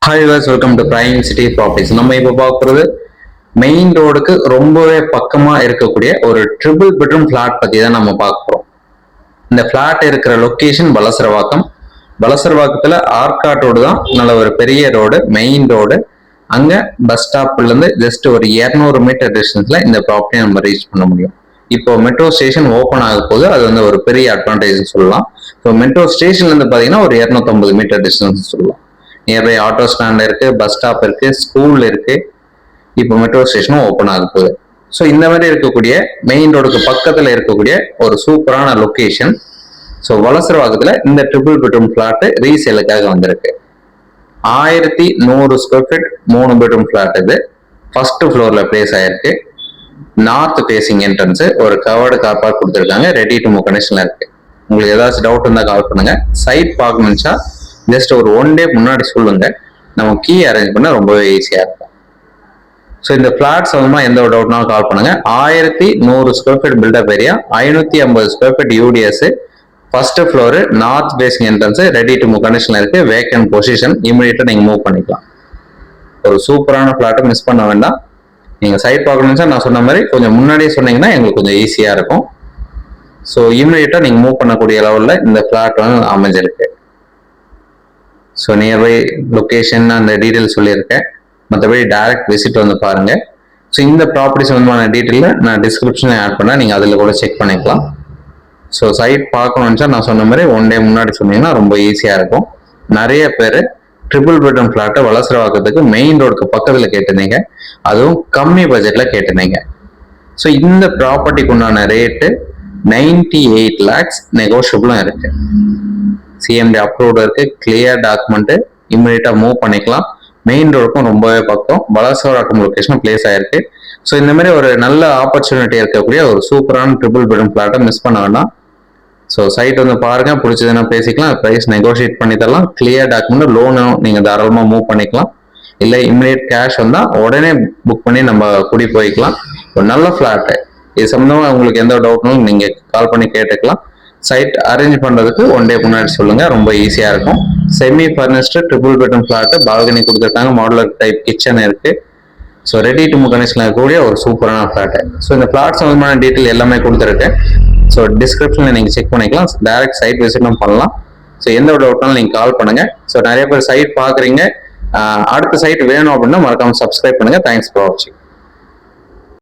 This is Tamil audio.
Hi was, welcome to prime city properties. நம்ம இப்போ பார்க்குறது மெயின் ரோடுக்கு ரொம்பவே பக்கமாக இருக்கக்கூடிய ஒரு ட்ரிபிள் பெட்ரூம் ஃப்ளாட் பற்றி தான் நம்ம பார்க்க போகிறோம். இந்த ஃப்ளாட் இருக்கிற லொக்கேஷன் வலசரவாக்கம். வலசரவாக்கத்தில் ஆர்காட் ரோடு தான் நல்ல ஒரு பெரிய ரோடு, மெயின் ரோடு. அங்கே பஸ் ஸ்டாப்லேருந்து ஜஸ்ட் ஒரு 200 மீட்டர் டிஸ்டன்ஸில் இந்த ப்ராப்பர்ட்டியை நம்ம ரீச் பண்ண முடியும். இப்போ மெட்ரோ ஸ்டேஷன் ஓப்பன் ஆக போது அது வந்து ஒரு பெரிய அட்வான்டேஜ் சொல்லலாம். ஸோ மெட்ரோ ஸ்டேஷன்லேருந்து பார்த்தீங்கன்னா ஒரு 250 மீட்டர் டிஸ்டன்ஸ் சொல்லலாம். நியர்பை ஆட்டோ ஸ்டாண்ட் இருக்கு, பஸ் ஸ்டாப் இருக்கு, ஸ்கூல் இருக்கு. இப்போ மெட்ரோ ஸ்டேஷனும் ஓப்பன் ஆக போகுது. ஸோ இந்த மாதிரி இருக்கக்கூடிய மெயின் ரோடுக்கு பக்கத்தில் இருக்கக்கூடிய ஒரு சூப்பரான லொக்கேஷன். ஸோ வலசரவாக்கத்தில் இந்த ட்ரிபிள் பெட்ரூம் ஃபிளாட் ரீசேலுக்காக வந்திருக்கு. 1100 ஸ்கொயர் ஃபீட் 3 பெட்ரூம் ஃபிளாட். இது ஃபர்ஸ்ட் ஃப்ளோர்ல பிளேஸ் ஆயிருக்கு. நார்த் ஃபேசிங் என்ட்ரன்ஸ், ஒரு கவர்டு கார் பார்க் கொடுத்துருக்காங்க. ரெடி டு மூவ் கண்டிஷன்ல இருக்கு. உங்களுக்கு ஏதாச்சும் டவுட் இருந்தால் கால் பண்ணுங்க. சைட் பார்க்கணும்னுச்சா ஜஸ்ட் ஒரு 1 டே முன்னாடி சொல்லுங்க, நம்ம கீ அரேஞ்ச் பண்ண ரொம்பவே ஈஸியா இருக்கும். ஸோ இந்த பிளாட் சம்பந்தமா எந்த ஒரு டவுட்னாலும் கால் பண்ணுங்க. 1100 square feet built up area, 550 square feet UDS, first floor, north facing entrance, ready to move கண்டிஷன்ல இருக்கு. வேக்கன்ட் பொசிஷன், இமீடியட்டா நீங்க மூவ் பண்ணிக்கலாம். ஒரு சூப்பரான பிளாட்டை மிஸ் பண்ண வேண்டாம். நீங்க சைட் பார்க்கணும்னு நான் சொன்ன மாதிரி கொஞ்சம் முன்னாடியே சொன்னீங்கன்னா எங்களுக்கு கொஞ்சம் ஈஸியா இருக்கும். ஸோ இமீடியட்டா நீங்க மூவ் பண்ணக்கூடிய லெவலில் இந்த பிளாட் வந்து அமைஞ்சிருக்கு. ஸோ நியர்பை லொக்கேஷன் அந்த டீட்டெயில் சொல்லியிருக்கேன். மற்றபடி டைரக்ட் விசிட் வந்து பாருங்க. ஸோ இந்த ப்ராப்பர்ட்டி சம்பந்தமான டீட்டெயிலில் நான் டிஸ்கிரிப்ஷனில் ஆட் பண்ணேன், நீங்கள் அதில் கூட செக் பண்ணிக்கலாம். ஸோ சைட் பார்க்கணும்னு நான் சொன்ன மாதிரி 1 டே முன்னாடி சொன்னீங்கன்னா ரொம்ப ஈஸியாக இருக்கும். நிறைய பேர் ட்ரிபிள் பெட்ரூம் ஃப்ளாட்டை வலசரவாக்கத்துக்கு மெயின் ரோடுக்கு பக்கத்தில் கேட்டிருந்தீங்க, அதுவும் கம்மி பட்ஜெட்டில் கேட்டிருந்தீங்க. ஸோ இந்த ப்ராப்பர்ட்டிக்கு உண்டான ரேட்டு 98 lakhs, நெகோஷியபிளும் இருக்கு. சிஎம்டி அப்ரூவ்டு இருக்கு, கிளியர் டாக்குமெண்ட், இமீடியட்டா மூவ் பண்ணிக்கலாம். மெயின் ரோடுக்கும் ரொம்பவே பக்கம், வலசரவாக்கம் லொகேஷன் பிளேஸ் ஆயிருக்கு. ஸோ இந்த மாதிரி ஒரு நல்ல ஆப்பர்ச்சுனிட்டி இருக்கக்கூடிய ஒரு சூப்பரான ட்ரிபிள் பெட்ரூம் ஃபிளாட்டை மிஸ் பண்ண வேண்டாம். ஸோ சைட் வந்து பாருங்க, பிடிச்சதுன்னா பேசிக்கலாம், ப்ரைஸ் நெகோஷியேட் பண்ணி தரலாம். கிளியர் டாக்குமெண்ட், லோனும் நீங்க தாராளமா மூவ் பண்ணிக்கலாம். இல்லை இமிடியேட் கேஷ் வந்தா உடனே புக் பண்ணி நம்ம குடி போய்க்கலாம். ஒரு நல்ல ஃபிளாட்டு. இது சம்பந்தமா உங்களுக்கு எந்த டவுட்னாலும் நீங்க கால் பண்ணி கேட்டுக்கலாம். சைட் அரேஞ்ச் பண்றதுக்கு 1 டே முன்னாடி சொல்லுங்க, ரொம்ப ஈஸியா இருக்கும். Semi furnished triple bedroom flat, balcony கொடுத்துருக்காங்க, மாடுலர் டைப் கிச்சன் இருக்கு. ஸோ ரெடி டு மூவ் கண்டிஷன்ல இருக்கக்கூடிய ஒரு சூப்பரான ஃபிளாட். ஸோ இந்த ஃபிளாட் சம்பந்தமான டீட்டெயில் எல்லாமே கொடுத்துருக்கேன். ஸோ டிஸ்கிரிப்ஷன்ல நீங்க செக் பண்ணிக்கலாம். டைரக்ட் சைட் விசிட்டும் பண்ணலாம். ஸோ எந்த ஒரு டவுட்னாலும் நீங்க கால் பண்ணுங்க. ஸோ நிறைய பேர் சைட் பாக்குறீங்க, அடுத்த சைட் வேணும் அப்படின்னா மறக்காம சப்ஸ்கிரைப் பண்ணுங்க. தேங்க்ஸ் ஃபார் வாட்சிங்.